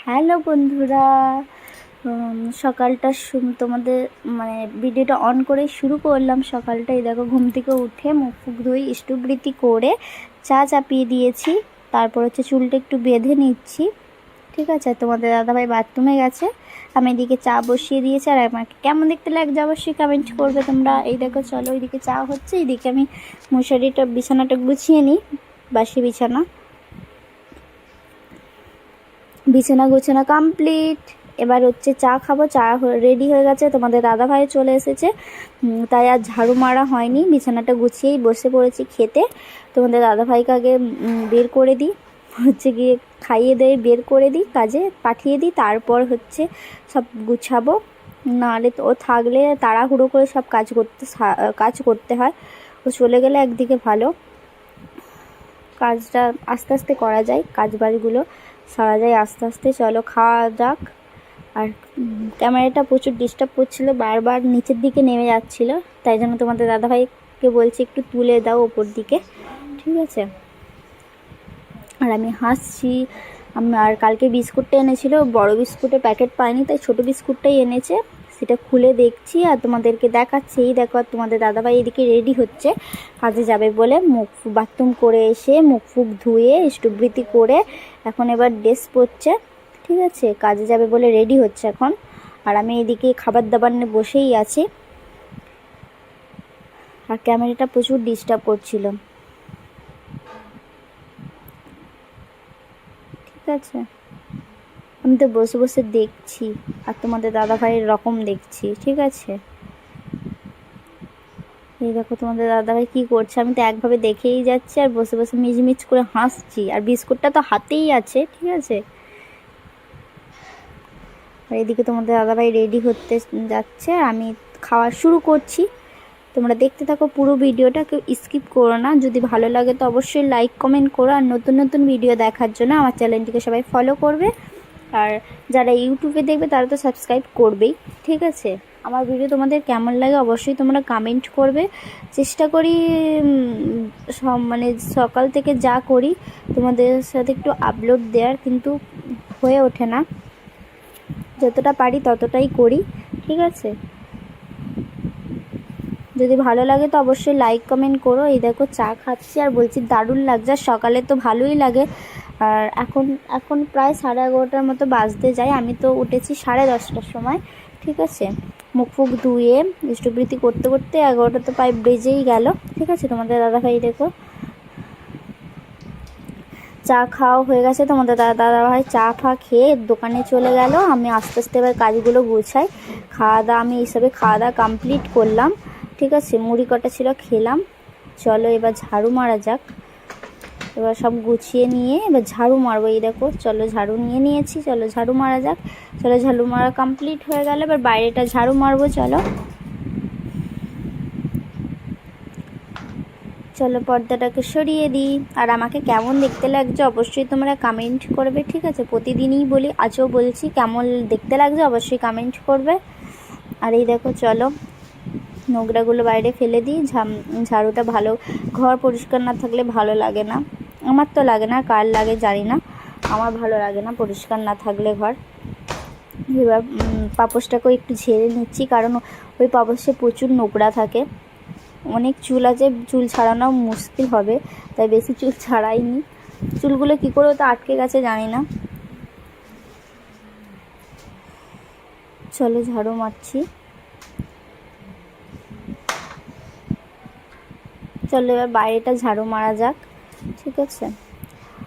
Hello বন্ধুরা, সকালটা তোমাদের মানে ভিডিওটা অন করে শুরু করলাম। সকালটাই দেখো, ঘুম থেকে উঠে মুখ ফুক ধুয়ে ইষ্টবৃত্তি করে চা চাপিয়ে দিয়েছি। তারপর হচ্ছে চুলটা একটু বেঁধে নিচ্ছি, ঠিক আছে। তোমাদের দাদাভাই বাথরুমে গেছে, আমি এদিকে চা বসিয়ে দিয়েছি। আর আমাকে কেমন দেখতে লাগছে অবশ্যই কমেন্ট করবে তোমরা। এই দেখো, চলো এইদিকে চা হচ্ছে, এইদিকে আমি মশারিটা বিছানাটা গুছিয়ে নিই, বাসি বিছানা গোছানো কমপ্লিট। এবার হচ্ছে চা খাবো। চা রেডি হয়ে গেছে, তোমাদের দাদাভাই চলে এসেছে, তাই আর ঝাড়ু মারা হয়নি। বিছানাটা গুছিয়েই বসে পড়েছি খেতে। তোমাদের দাদাভাইকে আগে বের করে দিই, হচ্ছে গিয়ে খাইয়ে দিয়ে বের করে দিই, কাজে পাঠিয়ে দিই, তারপর হচ্ছে সব গুছাবো। নাহলে তো ও থাকলে তাড়াহুড়ো করে সব কাজ করতে হয়। ও চলে গেলে একদিকে ভালো, কাজটা আস্তে আস্তে করা যায়, কাজ বাজগুলো সারা যায় আস্তে আস্তে। চলো খাওয়া যাক। আর ক্যামেরাটা প্রচুর ডিস্টার্ব করছিলো, বারবার নিচের দিকে নেমে যাচ্ছিলো, তাই জন্য তোমাদের দাদাভাইকে বলছি একটু তুলে দাও ওপর দিকে, ঠিক আছে। আর আমি হাসছি। আর কালকে বিস্কুটটা এনেছিল, বড় বিস্কুটের প্যাকেট পাইনি, তাই ছোট বিস্কুটটাই এনেছে, সেটা খুলে দেখছি আর তোমাদেরকে দেখাচ্ছি। এই দেখো, আর তোমাদের দাদাভাই এদিকে রেডি হচ্ছে কাজে যাবে বলে। বাথরুম করে এসে মুখ ফুক ধুয়ে ইষ্টবৃত্তি করে এখন এবার ড্রেস পরছে, ঠিক আছে, কাজে যাবে বলে রেডি হচ্ছে এখন। আর আমি এদিকে খাবার দাবার নিয়ে বসেই আছি। আর ক্যামেরাটা প্রচুর ডিস্টার্ব করছিল, ঠিক আছে। আমি তো বসে বসে দেখছি আর তোমাদের দাদাভাইয়ের রকম দেখছি, ঠিক আছে। এই দেখো তোমাদের দাদাভাই কি করছে, আমি তো একভাবে দেখেই যাচ্ছি আর বসে বসে মিচমিচ করে হাসছি। আর বিস্কুটটা তো হাতেই আছে, ঠিক আছে। আর এদিকে তোমাদের দাদাভাই রেডি হতে যাচ্ছে, আমি খাওয়া শুরু করছি। তোমরা দেখতে থাকো পুরো ভিডিওটা, কেউ স্কিপ করো না। যদি ভালো লাগে তো অবশ্যই লাইক কমেন্ট করো। আর নতুন নতুন ভিডিও দেখার জন্য আমার চ্যানেলটিকে সবাই ফলো করবে। আর যারা ইউটিউবে দেখবে তারা তো সাবস্ক্রাইব করবেই, ঠিক আছে। আমার ভিডিও তোমাদের কেমন লাগে অবশ্যই তোমরা কমেন্ট করবে। চেষ্টা করি মানে সকাল থেকে যা করি তোমাদের সাথে একটু আপলোড দেওয়ার, কিন্তু হয়ে ওঠে না। যতটা পারি ততটাই করি, ঠিক আছে। যদি ভালো লাগে তো অবশ্যই লাইক কমেন্ট করো। এই দেখো চা খাচ্ছি আর বলছি দারুণ লাগছে। সকালে তো ভালোই লাগে। আর এখন প্রায় 11:30টার মতো বাজতে যায়। আমি তো উঠেছি 10:30টার সময়, ঠিক আছে। মুখ ফুক ধুয়ে ইষ্টবৃত্তি করতে করতে 11টা তো প্রায় বেজেই গেল, ঠিক আছে। তোমাদের দাদাভাই দেখো চা খাওয়া হয়ে গেছে। তোমাদের দাদাভাই চা ফা খেয়ে দোকানে চলে গেল। আমি আস্তে আস্তে এবার কাজগুলো গুছাই। আমি এইসবে খাওয়া দাওয়া কমপ্লিট করলাম, ঠিক আছে। মুড়ি কটা ছিল, খেলাম। চলো এবার ঝাড়ু মারা যাক। এবার সব গুছিয়ে নিয়ে এবার ঝাড়ু মারবো। এই দেখো, চলো ঝাড়ু নিয়ে নিয়েছি, চলো ঝাড়ু মারা যাক। চলো ঝাড়ু মারা কমপ্লিট হয়ে গেল, এবার বাইরেটা ঝাড়ু মারবো। চলো পর্দাটাকে সরিয়ে দিই। আর আমাকে কেমন দেখতে লাগছে অবশ্যই তোমরা কমেন্ট করবে, ঠিক আছে। প্রতিদিনই বলি, আজও বলছি, কেমন দেখতে লাগছে অবশ্যই কমেন্ট করবে। আর এই দেখো, চলো নোংরাগুলো বাইরে ফেলে দিই। ঝাড়ুটা ভালো, ঘর পরিষ্কার না থাকলে ভালো লাগে না। আমার তো লাগে না, কার লাগে জানি না, আমার ভালো লাগে না পরিষ্কার না থাকলে ঘর। এবার পাপোশটাকেও একটু ঝেড়ে নিচ্ছি, কারণ ওই পাপোশে প্রচুর নোংরা থাকে। অনেক চুল আছে, চুল ছাড়ানো মুশকিল হবে, তাই বেশি চুল ছাড়াইনি। চুলগুলো কী করে তো আটকে গেছে জানি না। চলো ঝাড়ু মারছি। চলো এবার বাইরেটা ঝাড়ু মারা যাক, ঠিক আছে।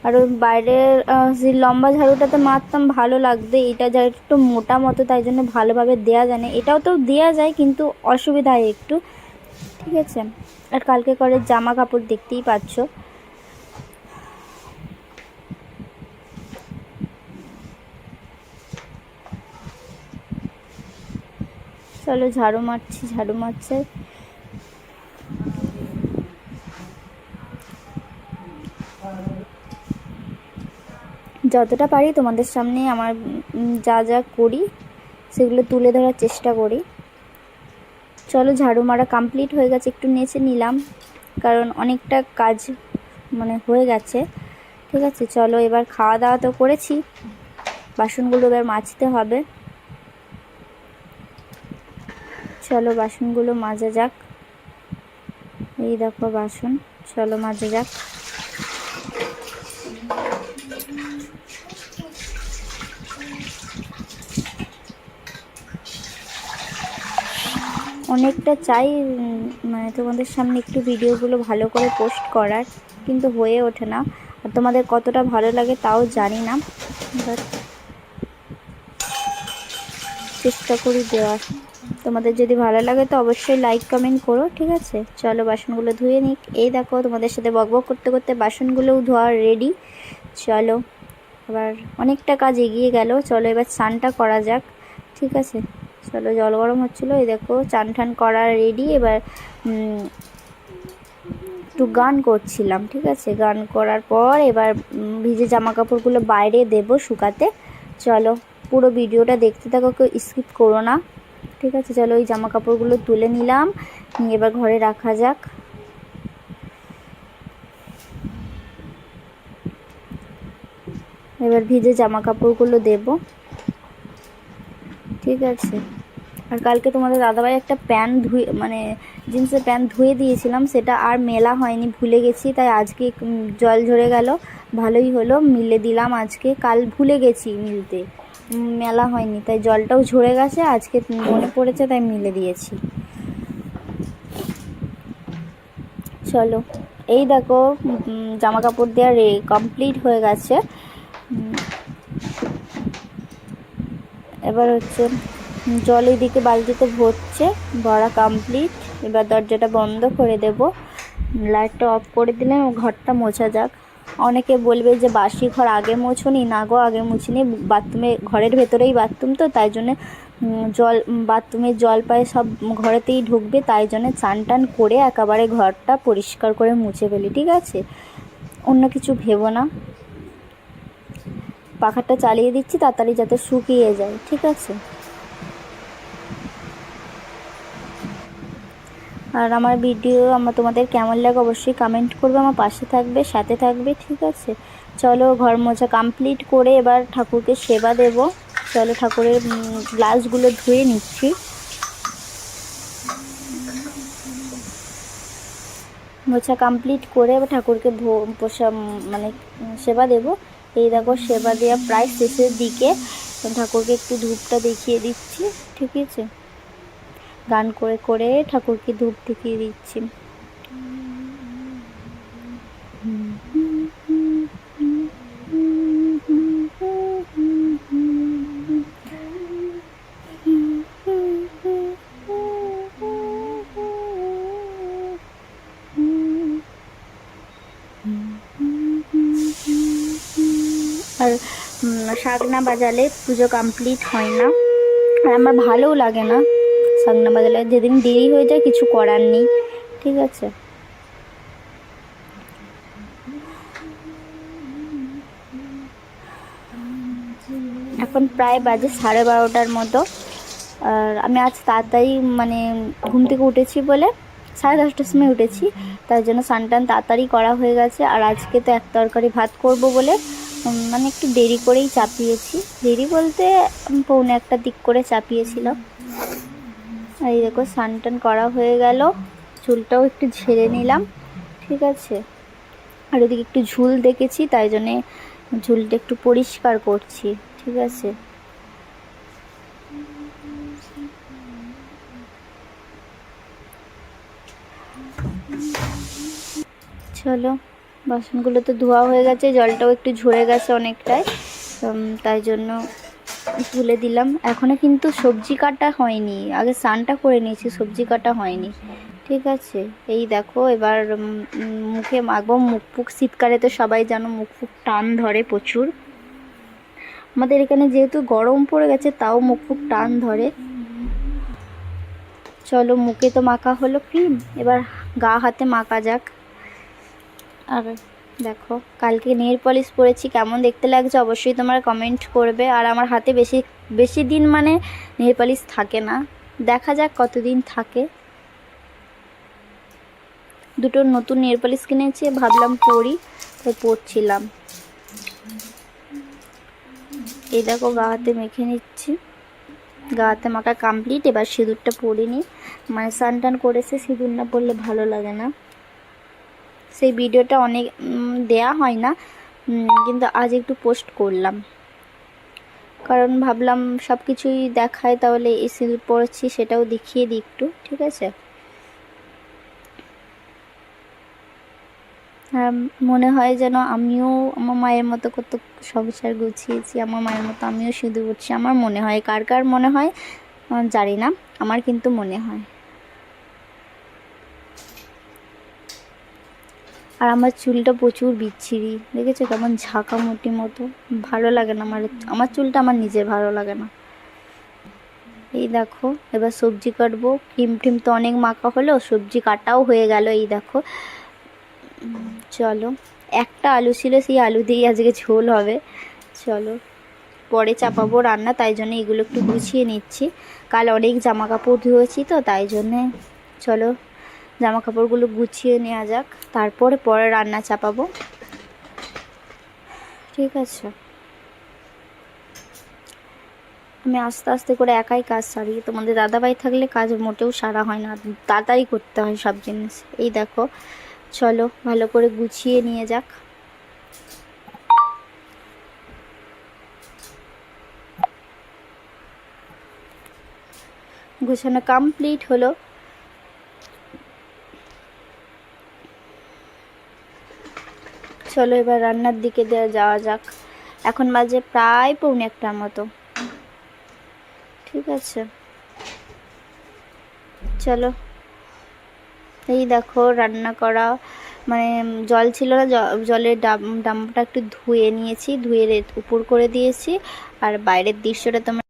আর ওই বাইরের যে লম্বা ঝাড়ুটাতে মারতাম ভালো লাগবে, এটা যা একটু মোটা মতো, তাই জন্য ভালোভাবে দেওয়া যায় না। এটাও তো দেওয়া যায় কিন্তু অসুবিধা হয় একটু, ঠিক আছে। আর কালকে করে জামা কাপড় দেখতেই পাচ্ছ। চলো ঝাড়ু মারছে। যতটা পারি তোমাদের সামনে আমার যা যা করি সেগুলো তুলে ধরার চেষ্টা করি। চলো ঝাড়ু মারা কমপ্লিট হয়ে গেছে, একটু নেচে নিলাম, কারণ অনেকটা কাজ মানে হয়ে গেছে, ঠিক আছে। চলো এবার খাওয়া দাওয়া তো করেছি, বাসনগুলো এবার মাজতে হবে। চলো বাসনগুলো মাজা যাক। এই দেখো বাসন, চলো মাজা যাক। অনেকটা চাই মানে তোমাদের সামনে একটু ভিডিওগুলো ভালো করে পোস্ট করার, কিন্তু হয়ে ওঠে না। আর তোমাদের কতটা ভালো লাগে তাও জানি না, বাট চেষ্টা করি দেওয়ার। তোমাদের যদি ভালো লাগে তো অবশ্যই লাইক কমেন্ট করো, ঠিক আছে। চলো বাসনগুলো ধুয়ে নিক। এই দেখো তোমাদের সাথে বকবক করতে করতে বাসনগুলোও ধোয়া রেডি। চলো এবার অনেকটা কাজ এগিয়ে গেল। চলো এবার স্নানটা করা যাক, ঠিক আছে। চলো জল গরম হচ্ছিলো, এই দেখো চান টান করা রেডি। এবার একটু গান করছিলাম, ঠিক আছে। গান করার পর এবার ভিজে জামা কাপড়গুলো বাইরে দেব শুকাতে। চলো পুরো ভিডিওটা দেখতে থাকো, কেউ স্কিপ করো না, ঠিক আছে। চলো এই জামা কাপড়গুলো তুলে নিলাম, এবার ঘরে রাখা যাক। এবার ভিজে জামা কাপড়গুলো দেব, ঠিক আছে। আর কালকে তোমাদের দাদাভাই একটা প্যান্ট ধুয়ে মানে জিন্সের প্যান্ট ধুয়ে দিয়েছিলাম, সেটা আর মেলা হয়নি, ভুলে গেছি। তাই আজকে জল ঝরে গেল, ভালোই হলো, মিলে দিলাম আজকে। কাল ভুলে গেছি মিলতে, মেলা হয়নি, তাই জলটাও ঝরে গেছে, আজকে মনে পড়েছে তাই মিলে দিয়েছি। চলো এই দেখো জামা কাপড় দেওয়া কমপ্লিট হয়ে গেছে। এবার হচ্ছে জল এদিকে বালতিতে ভরছে, ভরা কমপ্লিট। এবার দরজাটা বন্ধ করে দেব, লাইটটা অফ করে দিলে ঘরটা মোছা যাক। অনেকে বলবে যে বাসি ঘর আগে মোছনি, না গো আগে মুছিনি, বাথরুমে ঘরের ভেতরেই বাথরুম তো, তাই জন্যে জল বাথরুমের জল পায়ে সব ঘরেতেই ঢুকবে, তাই জন্য চান টান করে একেবারে ঘরটা পরিষ্কার করে মুছে ফেলি, ঠিক আছে। অন্য কিছু ভেবো না। পাখাটা চালিয়ে দিচ্ছি তাড়াতাড়ি যাতে শুকিয়ে যায়, ঠিক আছে। আর আমার ভিডিও তোমাদের কেমন লাগে অবশ্যই কমেন্ট করবে, আমার পাশে থাকবে, সাথে থাকবে, ঠিক আছে। চলো ঘর মোছা কমপ্লিট করে এবার ঠাকুরকে সেবা দেব। চলো ঠাকুরের গ্লাসগুলো ধুয়ে নিচ্ছি। মোছা কমপ্লিট করে এবার ঠাকুরকে মানে সেবা দেব। এই দেখো সেবা দেওয়া প্রায় শেষের দিকে, ঠাকুরকে একটু ধূপটা দেখিয়ে দিচ্ছি, ঠিক আছে। গান করে করে ঠাকুরকে ধূপ দেখিয়ে দিচ্ছি। আর শাক না বাজালে পুজো কমপ্লিট হয় না, আর আমার ভালোও লাগে না শাক না বাজালে। যেদিন দেরি হয়ে যায় কিছু করার নেই, ঠিক আছে। এখন প্রায় বাজে 12:30 মতো। আর আমি আজ তাড়াতাড়ি মানে ঘুম থেকে উঠেছি বলে 10:30টার সময় উঠেছি, তার জন্য স্নান তাড়াতাড়ি করা হয়ে গেছে। আর আজকে তো এক তরকারি ভাত করব বলে মানে একটু দেরি করেই চাপিয়েছি, দেরি বলতে 1:45 দিক করে চাপিয়েছিলাম। এই দেখো স্নান করা হয়ে গেল, চুলটাও একটু ঝেড়ে নিলাম, ঠিক আছে। আর ওদিকে একটু ঝুল দেখেছি, তাই জন্যে ঝুলটা একটু পরিষ্কার করছি, ঠিক আছে। চলো বাসনগুলো তো ধোয়া হয়ে গেছে, জলটাও একটু ঝরে গেছে অনেকটাই, তাই জন্য তুলে দিলাম। এখনও কিন্তু সবজি কাটা হয়নি, আগে স্নানটা করে নিয়েছি, সবজি কাটা হয়নি, ঠিক আছে। এই দেখো এবার মুখে মাখবো। মুখ ফুক শীতকালে তো সবাই জানো মুখ ফুক টান ধরে প্রচুর। আমাদের এখানে যেহেতু গরম পড়ে গেছে তাও মুখ ফুক টান ধরে। চলো মুখে তো মাখা হলো ক্রিম, এবার গা হাতে মাখা যাক। আর দেখো কালকে নেল পলিশ পরেছি, কেমন দেখতে লাগছে অবশ্যই তোমরা কমেন্ট করবে। আর আমার হাতে বেশি দিন মানে নেল পলিশ থাকে না, দেখা যাক কতদিন থাকে। দুটো নতুন নেল পলিশ কিনেছি, ভাবলাম পরি, তাই পরছিলাম। এই দেখো গা হাতে মেখে নিচ্ছি, গা হাতে মাখা কমপ্লিট। এবার সিঁদুরটা পরিনি, মানে স্নান টান করেছে, সিঁদুর না পরলে ভালো লাগে না। সেই ভিডিওটা অনেক দেয়া হয় না, কিন্তু আজ একটু পোস্ট করলাম, কারণ ভাবলাম সব কিছুই দেখায়, তাহলে এই সিঁদুর পরেছি সেটাও দেখিয়ে দিই একটু, ঠিক আছে। আর মনে হয় যেন আমিও আমার মায়ের মতো কত সংসার গুছিয়েছি, আমার মায়ের মতো আমিও সিঁদুর পরছি। আমার মনে হয়, কার কার মনে হয় জানি না, আমার কিন্তু মনে হয়। আর আমার চুলটা প্রচুর বিচ্ছিরি, দেখেছো কেমন ঝাঁকামুটি মতো, ভালো লাগে না আমার, আমার চুলটা আমার নিজের ভালো লাগে না। এই দেখো এবার সবজি কাটবো, ক্রিম টিম তো অনেক মাখা হলো, সবজি কাটাও হয়ে গেল। এই দেখো, চলো, একটা আলু ছিল, সেই আলু দিয়েই আজকে ঝোল হবে। চলো, পরে চাপাবো রান্না, তাই জন্য এগুলো একটু গুছিয়ে নিচ্ছি। কাল অনেক জামা কাপড় ধুয়েছি তো, তাই জন্যে চলো জামা কাপড়গুলো গুছিয়ে নেওয়া যাক, তারপরে পরে রান্না চাপাবো, ঠিক আছে। আমি আস্তে আস্তে করে একাই কাজ সারি, তোমাদের দাদাভাই থাকলে কাজ মোটেও সারা হয় না, তাড়াতাড়ি করতে হয় সব জিনিস। এই দেখো, চলো ভালো করে গুছিয়ে নিয়ে যাক। গুছানো কমপ্লিট হলো। চলো এবার রান্নার দিকে যাওয়া যাক। এখন বাজে প্রায় 1:45 মতো, ঠিক আছে। চলো, এই দেখো রান্না করা, মানে জল ছিল না, জলের ডামটা একটু ধুয়ে নিয়েছি, ধুয়ে উপর করে দিয়েছি। আর বাইরের দৃশ্যটা তোমরা,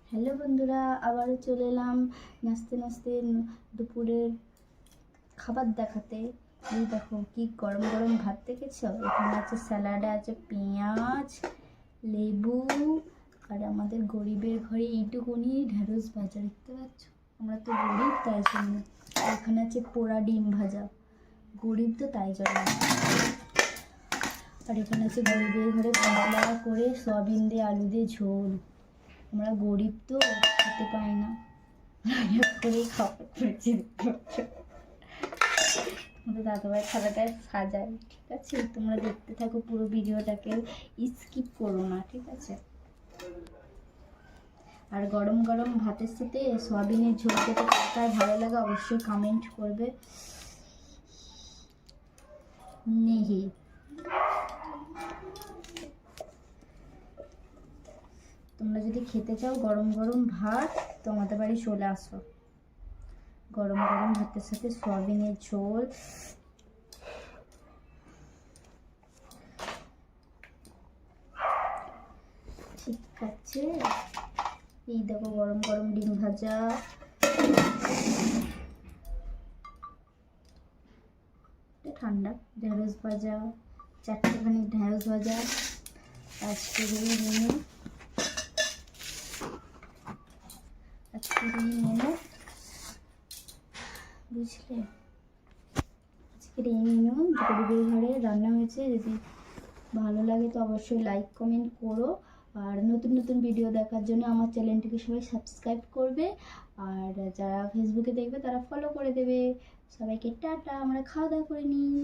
হ্যালো বন্ধুরা, আবারও চলে এলাম নাচতে নাচতে দুপুরের খাবার দেখাতে। এই দেখো কি গরম গরম ভাত দেখেছো, এখানে আছে স্যালাডে আছে পেঁয়াজ, লেবু, আর আমাদের গরিবের ঘরে এইটুকুনি ঢেঁড়স ভাজা, দেখতে পাচ্ছ, আমরা তো গরিব তাই জন্য। এখানে আছে পোড়া ডিম ভাজা, গরিব তো তাই জন্য। আর এখানে আছে গরিবের ঘরে পাতলা করে সয়াবিন দিয়ে আলু দিয়ে ঝোল, আমরা গরিব তো খেতে পাই না, করেই খাওয়া পড়েছি। আমাদের দাদাভাই খাতাটা সাজায়, ঠিক আছে। তোমরা দেখতে থাকো পুরো ভিডিওটাকে, স্কিপ করো না, ঠিক আছে। আর গরম গরম ভাতের সাথে সয়াবিনের ঝোল খেতে কার ভালো লাগে অবশ্যই কমেন্ট করবে। নেহি তোমরা যদি খেতে চাও গরম গরম ভাত, তো আমাদের বাড়ি চলে আসো। গরম গরম ভাতের সাথে সয়াবিনের ঝোল, ঠিক আছে। এই দেখো গরম গরম ডিম ভাজা, ঠান্ডা ঢেঁড়স ভাজা, 4টেখানি ঢেঁড়স ভাজা, আজকে মেনু, বুঝলে, আজকের এই মেনু গরিবের ঘরে রান্না হয়েছে। যদি ভালো লাগে তো অবশ্যই লাইক কমেন্ট করো, আর নতুন নতুন ভিডিও দেখার জন্য আমার চ্যানেলটিকে সবাই সাবস্ক্রাইব করবে, আর যারা ফেসবুকে দেখবে তারা ফলো করে দেবে। সবাইকে টাটা, আমরা খাওয়া দাওয়া করে নিই।